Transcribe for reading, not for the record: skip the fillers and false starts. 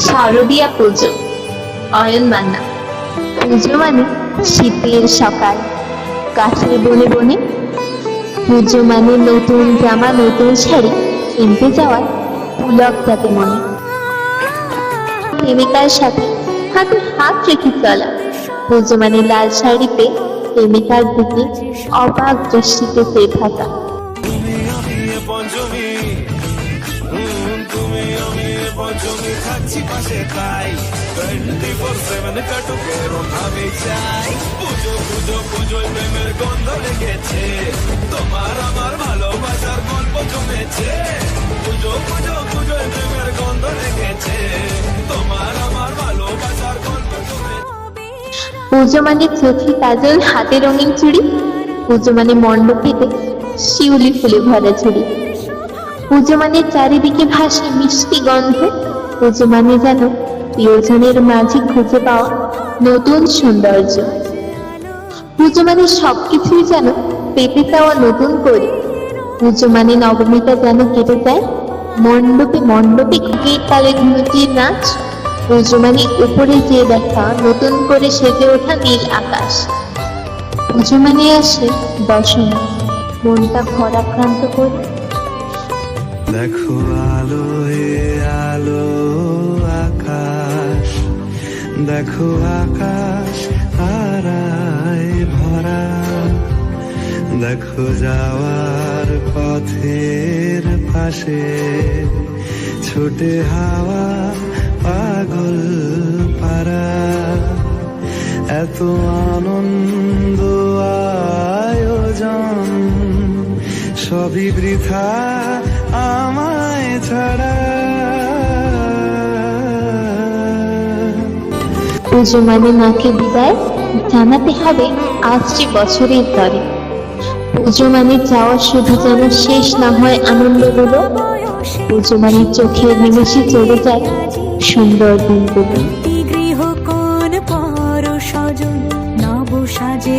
শারদীয়া পুজো। অয়ন মান্না। পুজো মানে শীতের সকাল, গাছের বনে বনে। পুজো মানে নতুন জামা, নতুন শাড়ি কিনতে যাওয়ার পুলক যাতে মনে। প্রেমিকার সাথে হাতে হাত রেখে চলা। পুজো মানে লাল শাড়িতে প্রেমিকার দিকে অবাক দৃষ্টিতে চেয়ে থাকা। পঞ্চমী থাকছি পাশে তাই 24/7 কাটুক এরম ভাবে চাই। পুজো পুজো পুজোয় প্রেমের গন্ধ লেগেছে, তোমার আমার ভালোবাসার গল্প জমেছে। পুজো পুজো পুজোয় প্রেমের গন্ধ লেগেছে, তোমার আমার ভালোবাসার গল্প জমেছে। পুজো মানে চোখে কাজল, হাতে রঙিন চুড়ি। পুজো মানে মণ্ডপেতে শিউলি ফুলে ভরা ঝুড়ি। পুজো মানে চারিদিকে ভাসে মিষ্টি গন্ধ। পুজো মানে যেন প্রিয়জনের মাঝে খুঁজে পাওয়া নতুন সৌন্দর্য। পুজো মানে সবকিছুই যেন পেতে চাওয়া নতুন করে। পুজো মানে নবমীটা যেন কেটে যায় মণ্ডপে মণ্ডপে ঘুঘির তালে ঘুমটির নাচ। পুজো মানে উপরে যেয়ে দেখা নতুন করে সেজে ওঠা নীল আকাশ। পুজো মানে আসে দশমী, মনটা ভরাক্রান্ত করে। দেখো আলো আলো আকাশ, দেখো আকাশ তারায় ভরা। দেখো যাওয়ার পথের পাশে ছোটে হাওয়া পাগল পারা। এত আনন্দ আয়োজন সবই বৃথা আমায় ছাড়া। পুজো মানে মাকে বিদায় জানাতে হবে আসছে বছরের তরে। পুজো মানে চাওয়া শুধু যেন শেষ না হয় আনন্দগুলো। পুজো মানে চোখের নিমেষে চলে যায় সুন্দর দিনগুলো। গৃহ কোন পর স্বজন নব সাজে